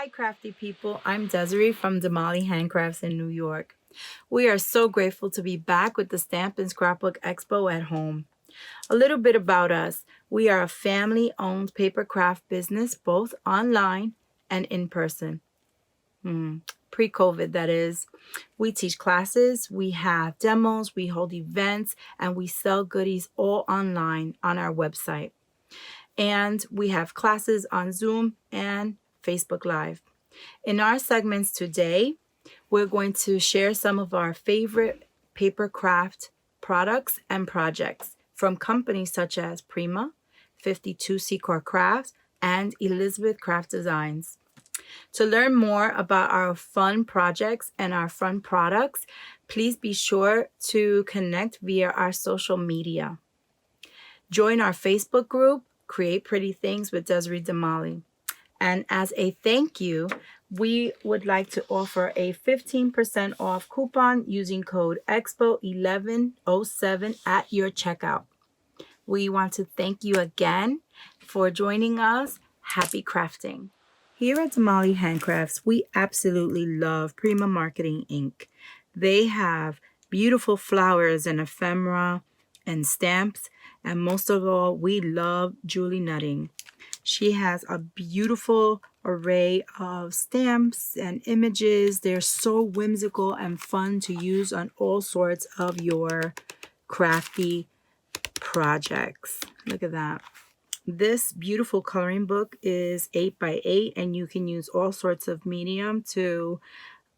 Hi crafty people, I'm Desiree from Demali Handcrafts in New York. We are so grateful to be back with the Stamp and Scrapbook Expo at home. A little bit about us. We are a family-owned paper craft business, both online and in person. Pre-COVID, that is. We teach classes, we have demos, we hold events, and we sell goodies all online on our website. And we have classes on Zoom and Facebook Live. In our segments today, we're going to share some of our favorite paper craft products and projects from companies such as Prima, 52 Secor Crafts, and 𝐂𝐤𝐧𝐧𝐞 Craft Designs. To learn more about our fun projects and our fun products, please be sure to connect via our social media. Join our Facebook group, Create Pretty Things with Desiree Demali. And as a thank you, we would like to offer a 15% off coupon using code EXPO1107 at your checkout. We want to thank you again for joining us. Happy crafting. Here at Demali Handcrafts, we absolutely love Prima Marketing Inc. They have beautiful flowers and ephemera and stamps. And most of all, we love Julie Nutting. She has a beautiful array of stamps and images. They're so whimsical and fun to use on all sorts of your crafty projects. Look at that. This beautiful coloring book is 8x8, and you can use all sorts of medium to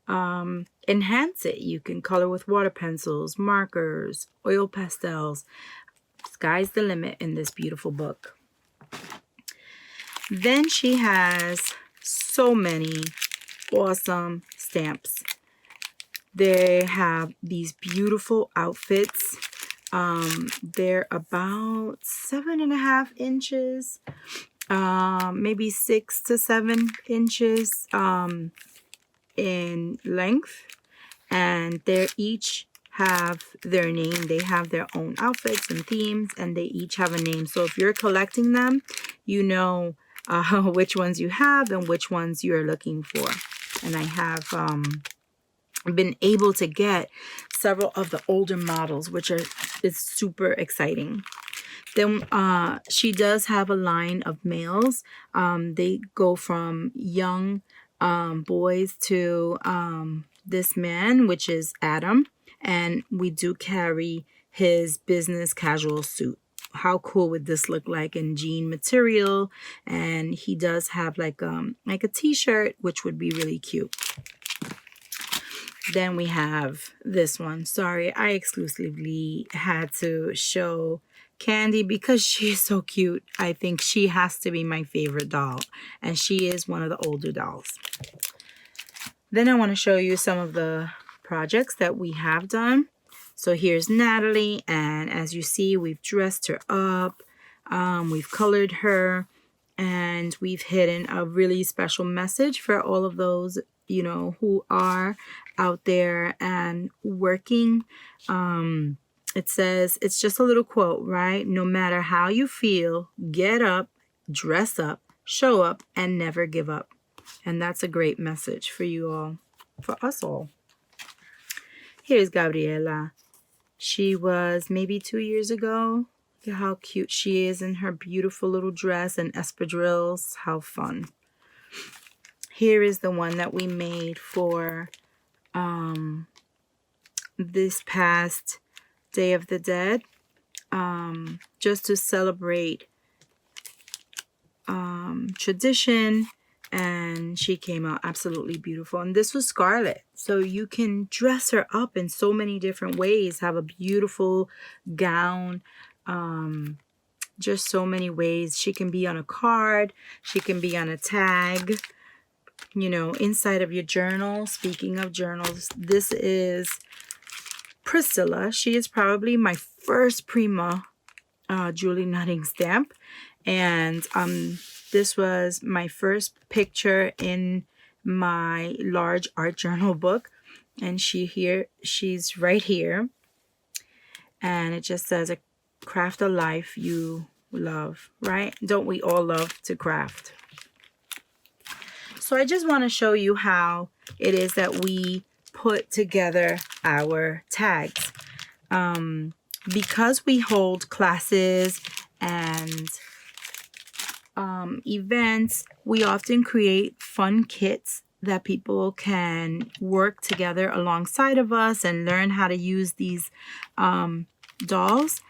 enhance it. You can color with water pencils, markers, oil pastels. Sky's the limit in this beautiful book. Then she has so many awesome stamps. They have these beautiful outfits. They're about 7.5 inches, maybe 6 to 7 inches in length, and they each have their name. They have their own outfits and themes, and they each have a name. So if you're collecting them, you know which ones you have and which ones you're looking for. And I have been able to get several of the older models, which is super exciting. Then she does have a line of males. They go from young boys to this man, which is Adam. And we do carry his business casual suit. How cool would this look like in jean material? And he does have like a t-shirt, which would be really cute. Then we have this one. Sorry, I exclusively had to show Candy because she is so cute. I think she has to be my favorite doll, and she is one of the older dolls. Then I want to show you some of the projects that we have done. So here's Natalie, and as you see, we've dressed her up, we've colored her, and we've hidden a really special message for all of those, you know, who are out there and working. It says, it's just a little quote, right? No matter how you feel, get up, dress up, show up, and never give up. And that's a great message for you all, for us all. Here's Gabriela. She was maybe 2 years ago. Look at how cute she is in her beautiful little dress and espadrilles. How fun. Here is the one that we made for this past Day of the Dead, just to celebrate tradition. And she came out absolutely beautiful. And this was Scarlet. So you can dress her up in so many different ways. Have a beautiful gown. Just so many ways. She can be on a card. She can be on a tag. You know, inside of your journal. Speaking of journals, this is Priscilla. She is probably my first Prima Julie Nutting stamp. And this was my first picture in my large art journal book. And she's right here. And it just says, a craft a life you love, right? Don't we all love to craft? So I just want to show you how it is that we put together our tags. Because we hold classes and events, we often create fun kits that people can work together alongside of us and learn how to use these dolls.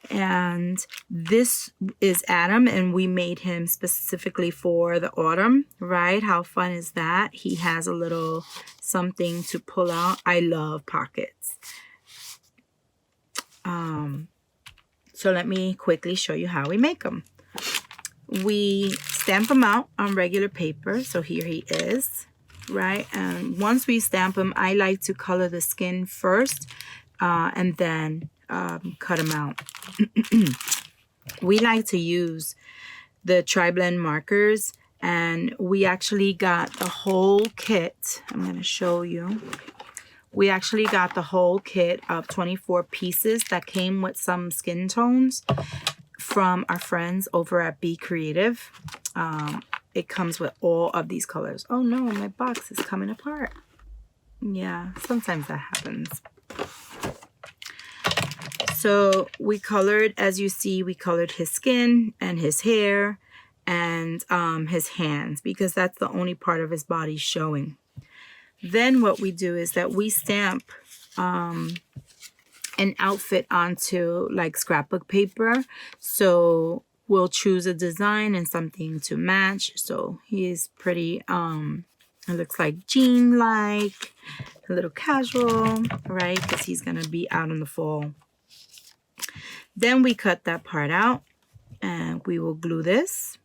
And this is Adam, and we made him specifically for the autumn, right? How fun is that? He has a little something to pull out. I love pockets. So let me quickly show you how we make them. We stamp them out on regular paper. So here he is, right? And once we stamp him, I like to color the skin first and then cut them out. We like to use the tri-blend markers, and we actually got the whole kit. I'm going to show you. We actually got the whole kit of 24 pieces that came with some skin tones from our friends over at Be Creative. It comes with all of these colors. Oh no, my box is coming apart. Yeah, sometimes that happens. So we colored, as you see, we colored his skin and his hair and his hands, because that's the only part of his body showing. Then what we do is that we stamp an outfit onto like scrapbook paper. So we'll choose a design and something to match. So he is pretty, it looks like jean-like, a little casual, right? Because he's going to be out in the fall. Then we cut that part out and we will glue this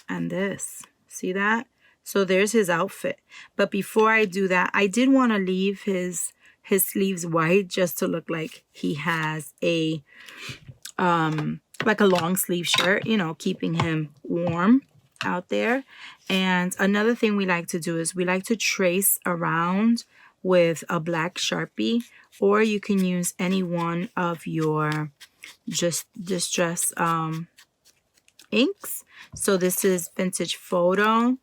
and this. See that? So there's his outfit. But before I do that, I did want to leave his sleeves white just to look like he has a like a long sleeve shirt, you know, keeping him warm out there. And another thing we like to do is we like to trace around with a black Sharpie, or you can use any one of your just distress inks. So this is Vintage Photo,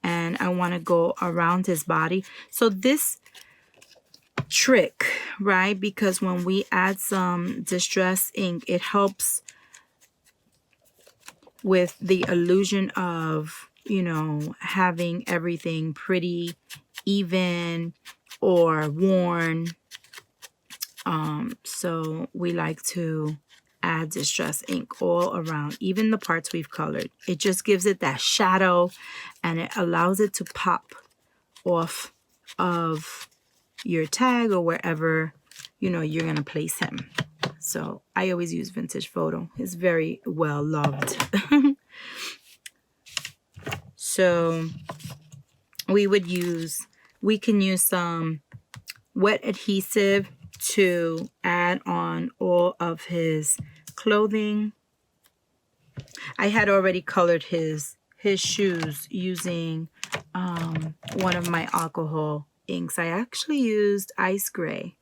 and I want to go around his body. So this trick, right, because when we add some distress ink, it helps with the illusion of, you know, having everything pretty even or worn. So we like to add distress ink all around, even the parts we've colored. It just gives it that shadow and it allows it to pop off of your tag or wherever, you know, you're going to place him. So I always use Vintage Photo. It's very well loved. So we can use some wet adhesive to add on all of his clothing. I had already colored his shoes using one of my alcohol inks. I actually used Ice Gray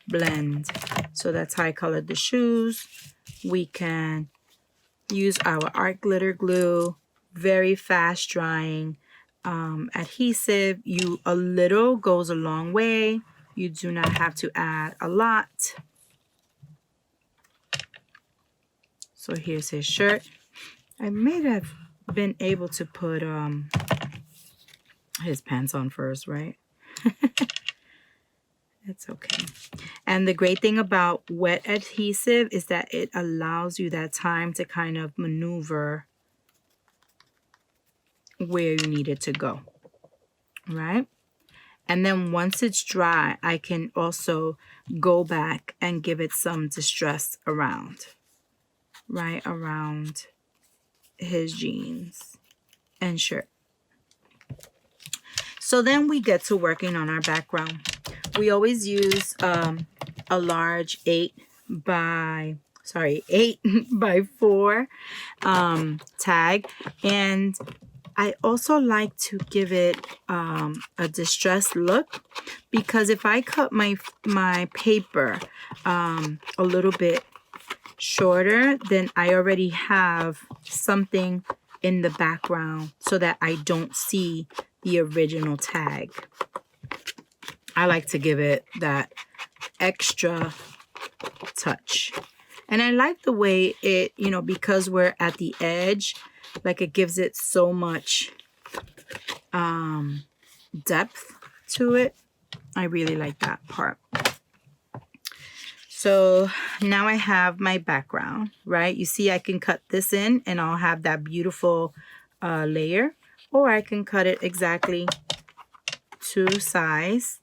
blend. So that's how I colored the shoes. We can use our art glitter glue, very fast drying adhesive. A little goes a long way. You do not have to add a lot. So here's his shirt. I may have been able to put his pants on first, right? It's okay. And the great thing about wet adhesive is that it allows you that time to kind of maneuver where you need it to go, right? And then once it's dry, I can also go back and give it some distress around, right around his jeans and shirt. So then we get to working on our background. We always use a large 8 by 4 tag, and I also like to give it a distressed look, because if I cut my paper a little bit shorter, then I already have something in the background so that I don't see the original tag. I like to give it that extra touch. And I like the way it, you know, because we're at the edge, like it gives it so much depth to it. I really like that part. So now I have my background, right? You see I can cut this in and I'll have that beautiful layer, or I can cut it exactly to size,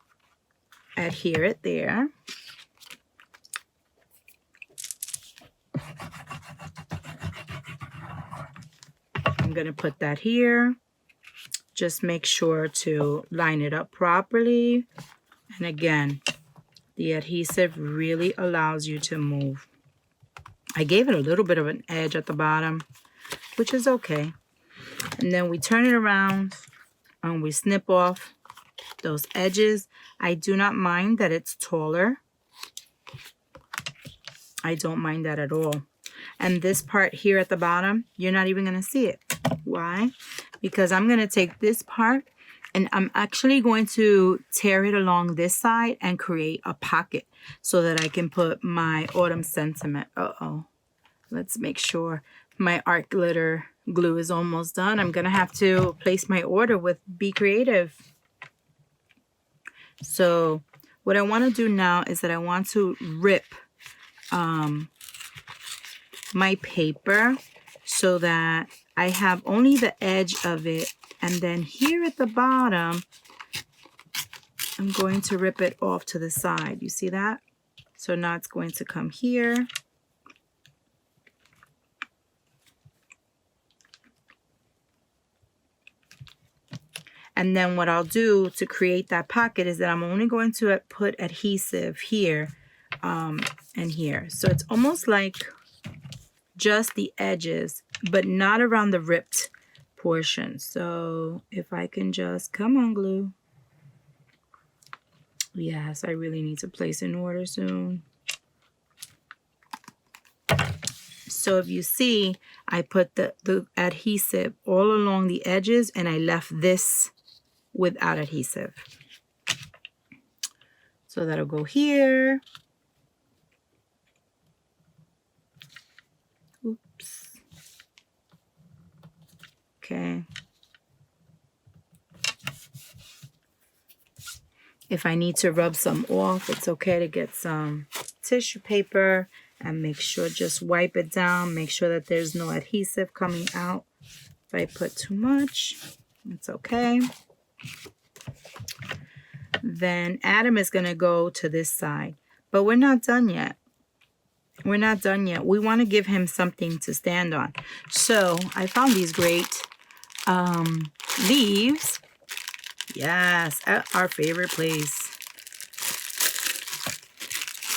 adhere it there. I'm going to put that here. Just make sure to line it up properly. And again, the adhesive really allows you to move. I gave it a little bit of an edge at the bottom, which is okay. And then we turn it around and we snip off those edges. I do not mind that it's taller. I don't mind that at all. And this part here at the bottom, you're not even going to see it. Why? Because I'm going to take this part and I'm actually going to tear it along this side and create a pocket so that I can put my autumn sentiment. Let's make sure my art glitter glue is almost done. I'm going to have to place my order with Be Creative. So what I want to do now is that I want to rip my paper so that I have only the edge of it, and then here at the bottom I'm going to rip it off to the side. You see that? So now it's going to come here. And then what I'll do to create that pocket is that I'm only going to put adhesive here and here. So it's almost like just the edges, but not around the ripped portion. So if I can just, come on glue. Yes, I really need to place an order soon. So if you see, I put the adhesive all along the edges and I left this without adhesive. So that'll go here. Oops. Okay. If I need to rub some off, it's okay to get some tissue paper and make sure, just wipe it down. Make sure that there's no adhesive coming out. If I put too much, it's okay. Then Adam is going to go to this side, but we're not done yet. We're not done yet. We want to give him something to stand on. So I found these great leaves. Yes, at our favorite place,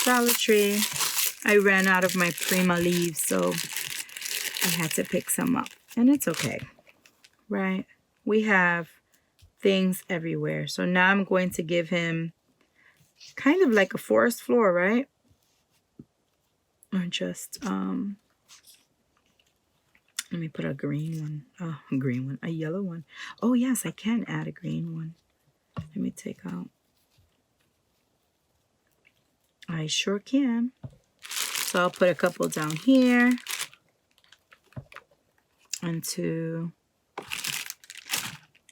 Dollar Tree. I ran out of my Prima leaves, so I had to pick some up. And it's okay, right? We have things everywhere. So now I'm going to give him kind of like a forest floor, right? Or just, let me put a green one. Oh, a green one. A yellow one. Oh, yes, I can add a green one. Let me take out. I sure can. So I'll put a couple down here. And two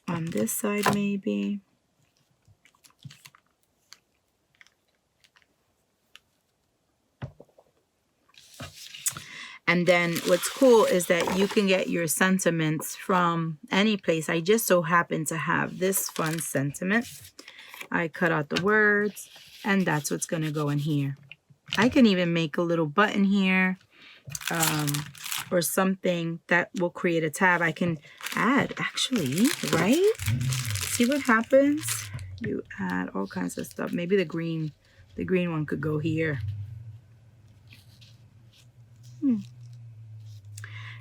on this side maybe. And then what's cool is that you can get your sentiments from any place. I just so happen to have this fun sentiment. I cut out the words and that's what's going to go in here. I can even make a little button here or something that will create a tab. I can add actually, right? See what happens? You add all kinds of stuff. Maybe the green one could go here.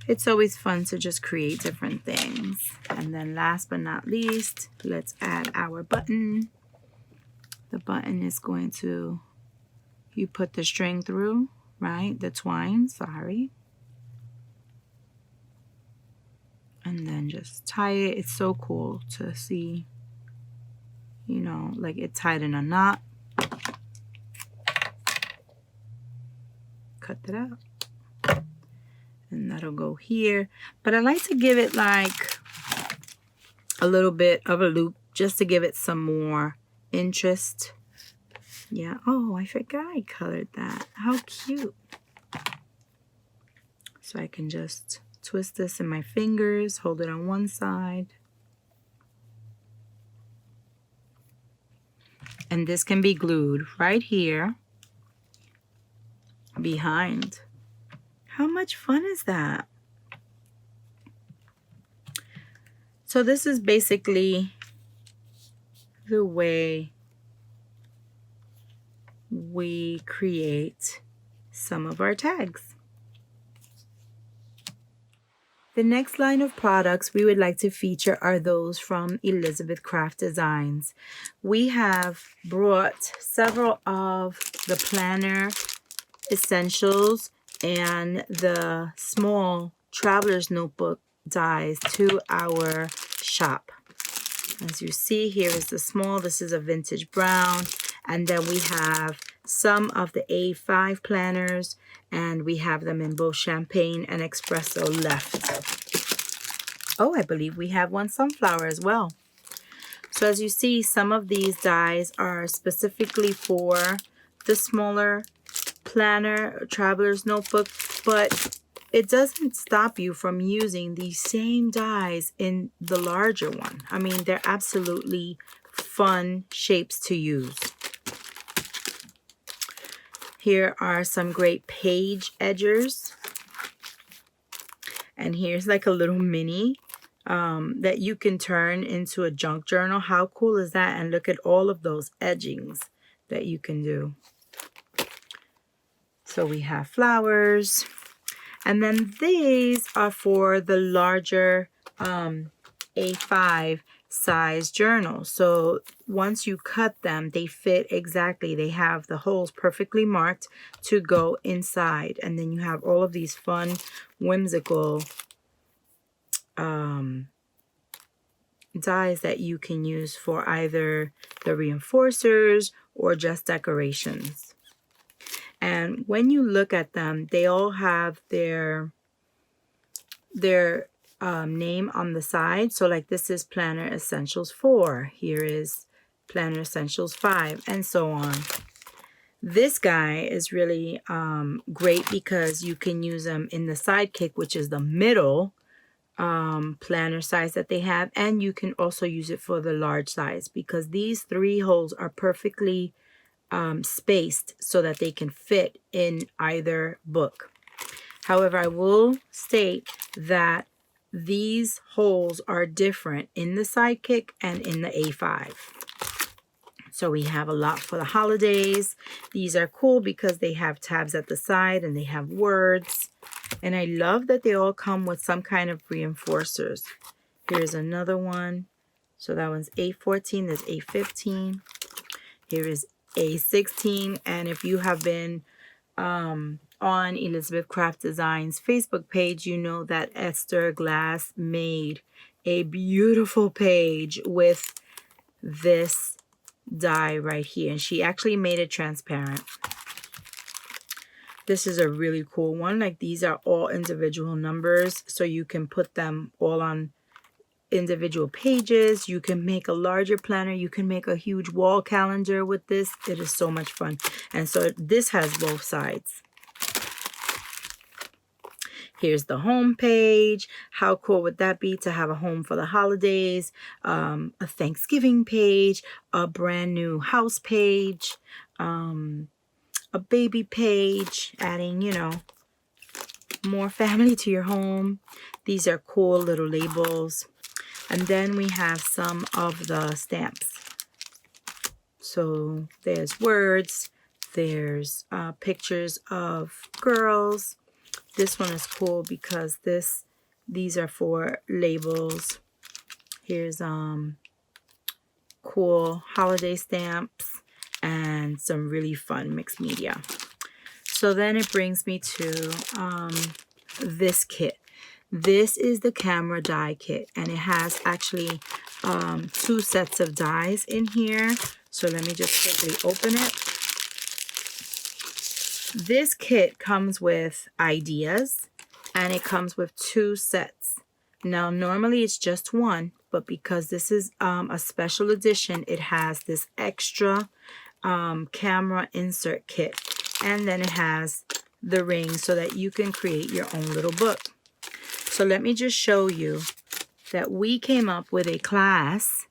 It's always fun to just create different things. And then last but not least, let's add our button. The button is going to, you put the string through, right? The twine, sorry. and then just tie it. It's so cool to see, you know, like it tied in a knot. Cut that out, and that'll go here. But I like to give it like a little bit of a loop just to give it some more interest. Yeah. Oh, I forgot I colored that. How cute. So I can just twist this in my fingers, hold it on one side. And this can be glued right here behind. How much fun is that? So this is basically the way we create some of our tags. The next line of products we would like to feature are those from Elizabeth Craft Designs. We have brought several of the planner essentials and the small traveler's notebook dies to our shop. As you see, here is the small. This is a vintage brown. And then we have some of the A5 planners, and we have them in both champagne and espresso left. Oh, I believe we have one sunflower as well. So as you see, some of these dies are specifically for the smaller planner, traveler's notebook, but it doesn't stop you from using these same dies in the larger one. I mean, they're absolutely fun shapes to use. Here are some great page edgers. And here's like a little mini that you can turn into a junk journal. How cool is that? And look at all of those edgings that you can do. So we have flowers. And then these are for the larger A5 size journal. So once you cut them, they fit exactly. They have the holes perfectly marked to go inside. And then you have all of these fun, whimsical dies that you can use for either the reinforcers or just decorations. And when you look at them, they all have their name on the side. So like this is Planner Essentials 4. Here is Planner Essentials 5, and so on. This guy is really great because you can use them in the Sidekick, which is the middle planner size that they have. And you can also use it for the large size because these 3 holes are perfectly spaced so that they can fit in either book. However, I will state that these holes are different in the Sidekick and in the A5. So we have a lot for the holidays. These are cool because they have tabs at the side and they have words. And I love that they all come with some kind of reinforcers. Here's another one. So that one's A14, there's A15. Here is A16. And if you have been on Elizabeth Craft Designs Facebook page, you know that Esther Glass made a beautiful page with this die right here, and she actually made it transparent. This is a really cool one. Like, these are all individual numbers, so you can put them all on individual pages. You can make a larger planner. You can make a huge wall calendar with this. It is so much fun. And so this has both sides. Here's the home page. How cool would that be to have a home for the holidays? A Thanksgiving page, a brand new house page, a baby page, adding, you know, more family to your home. These are cool little labels. And then we have some of the stamps. So there's words, there's pictures of girls. This one is cool because these are for labels. Here's cool holiday stamps and some really fun mixed media. So then it brings me to this kit. This is the camera die kit, and it has actually 2 sets of dies in here. So let me just quickly open it. This kit comes with ideas, and it comes with 2 sets. Now, normally it's just 1, but because this is a special edition, it has this extra camera insert kit, and then it has the ring so that you can create your own little book. So let me just show you that we came up with a class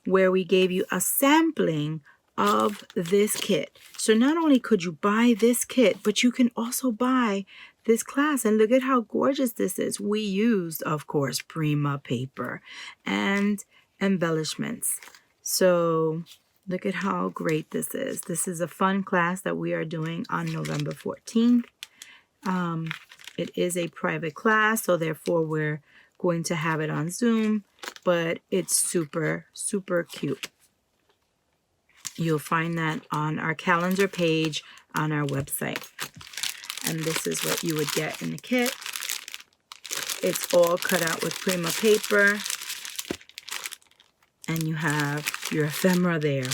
where we gave you a sampling of this kit. So not only could you buy this kit, but you can also buy this class. And look at how gorgeous this is. We used, of course, Prima paper and embellishments. So look at how great this is. This is a fun class that we are doing on November 14th. It is a private class, so therefore we're going to have it on Zoom, but it's super, super cute. You'll find that on our calendar page on our website. And this is what you would get in the kit. It's all cut out with Prima paper. And you have your ephemera there.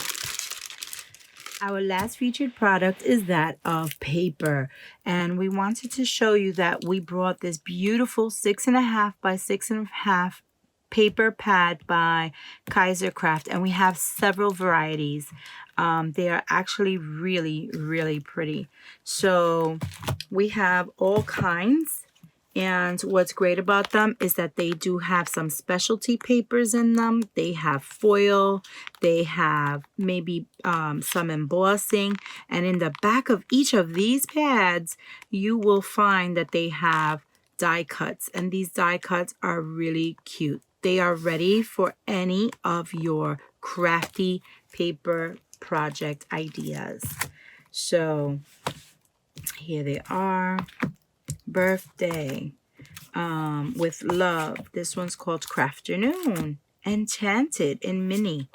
Our last featured product is that of paper. And we wanted to show you that we brought this beautiful 6.5 by 6.5 paper pad by 𝐂𝐬𝐧𝐴 Craft, and we have several varieties. They are actually really, really pretty. So we have all kinds, and what's great about them is that they do have some specialty papers in them. They have foil, they have maybe some embossing, and in the back of each of these pads you will find that they have die cuts, and these die cuts are really cute. They are ready for any of your crafty paper project ideas. So here they are. Birthday, with love. This one's called Crafternoon. Enchanted in mini.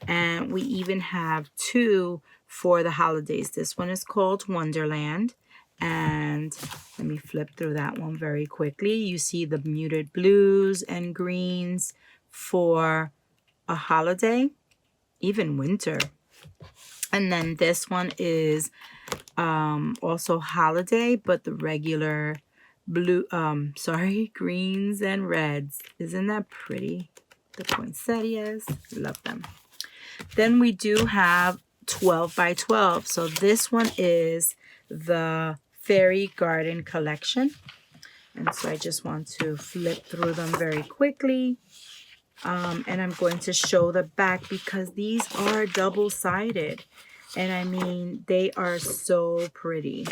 And we even have 2 for the holidays. This one is called Wonderland. And let me flip through that one very quickly. You see the muted blues and greens for a holiday, even winter. And then this one is also holiday, but the regular blue, greens and reds. Isn't that pretty? The poinsettias, love them. Then we do have 12 by 12. So this one is the Fairy Garden collection. And so I just want to flip through them very quickly. And I'm going to show the back because these are double-sided. And I mean, they are so pretty.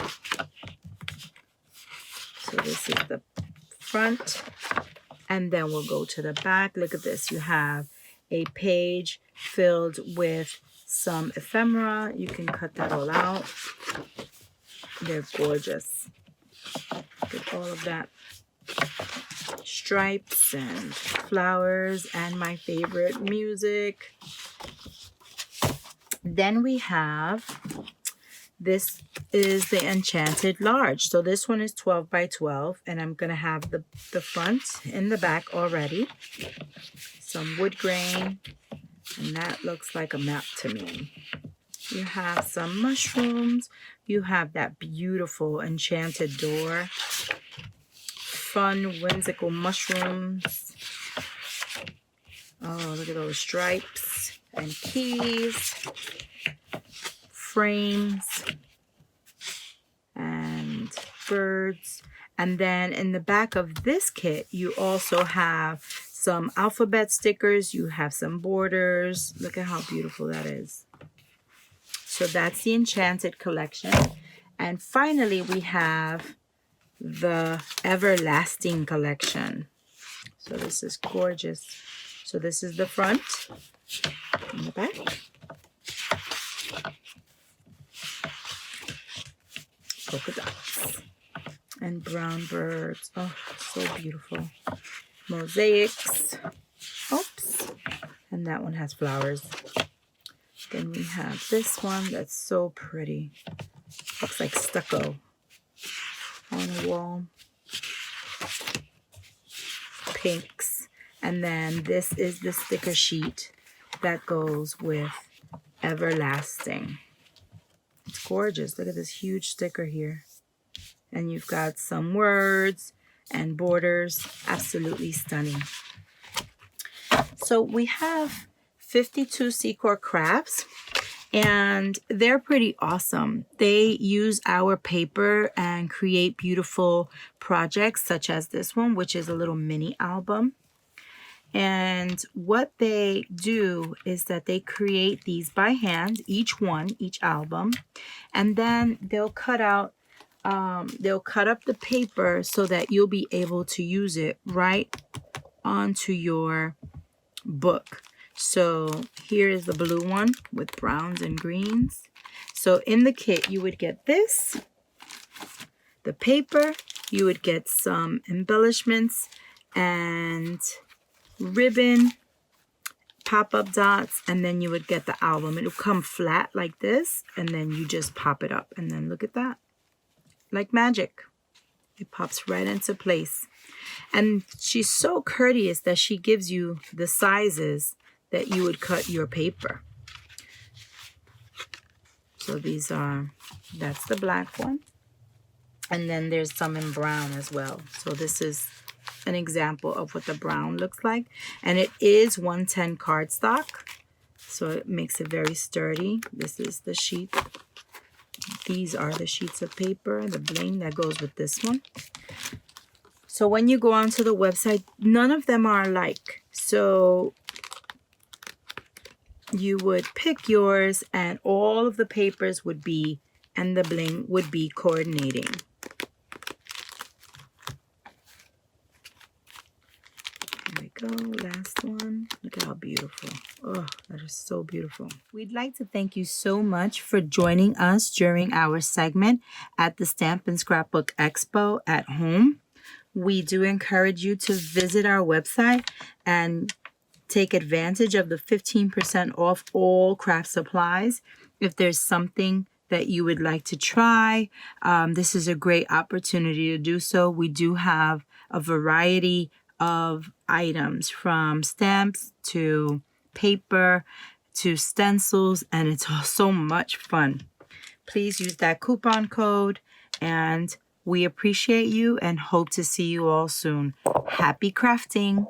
So this is the front. And then we'll go to the back. Look at this. You have a page filled with some ephemera. You can cut that all out. They're gorgeous. Look at all of that. Stripes and flowers and my favorite music. Then we have, this is the Enchanted Large. So this one is 12 by 12, and I'm going to have the front and the back already. Some wood grain, and that looks like a map to me. You have some mushrooms. You have that beautiful enchanted door. Fun, whimsical mushrooms. Oh, look at those stripes and keys. Frames. And birds. And then in the back of this kit, you also have some alphabet stickers. You have some borders. Look at how beautiful that is. So that's the Enchanted collection. And finally, we have the Everlasting collection. So this is gorgeous. So this is the front and the back. Polka dots and brown birds. Oh, so beautiful. Mosaics. Oops. And that one has flowers. Then we have this one that's so pretty. Looks like stucco on the wall. pinks. And then this is the sticker sheet that goes with Everlasting. It's gorgeous. Look at this huge sticker here. And you've got some words and borders. Absolutely stunning. So we have 52 Secor Crafts, and they're pretty awesome. They use our paper and create beautiful projects such as this one, which is a little mini album. And what they do is that they create these by hand, each album, and then they'll cut up the paper so that you'll be able to use it right onto your book. So here is the blue one with browns and greens. So in the kit, you would get this, the paper, you would get some embellishments and ribbon, pop-up dots, and then you would get the album. It'll come flat like this, and then you just pop it up, and then look at that. Like magic. It pops right into place. And she's so courteous that she gives you the sizes that you would cut your paper. So that's the black one. And then there's some in brown as well. So this is an example of what the brown looks like. And it is 110 cardstock. So it makes it very sturdy. This is the sheet. These are the sheets of paper, the bling that goes with this one. So when you go onto the website, none of them are alike. So you would pick yours and all of the papers would be, and the bling would be coordinating. There we go, last one. Look at how beautiful. Oh, that is so beautiful. We'd like to thank you so much for joining us during our segment at the Stamp and Scrapbook Expo at home. We do encourage you to visit our website and take advantage of the 15% off all craft supplies. If there's something that you would like to try, this is a great opportunity to do so. We do have a variety of items from stamps to paper to stencils, and it's so much fun. Please use that coupon code, and we appreciate you and hope to see you all soon. Happy crafting!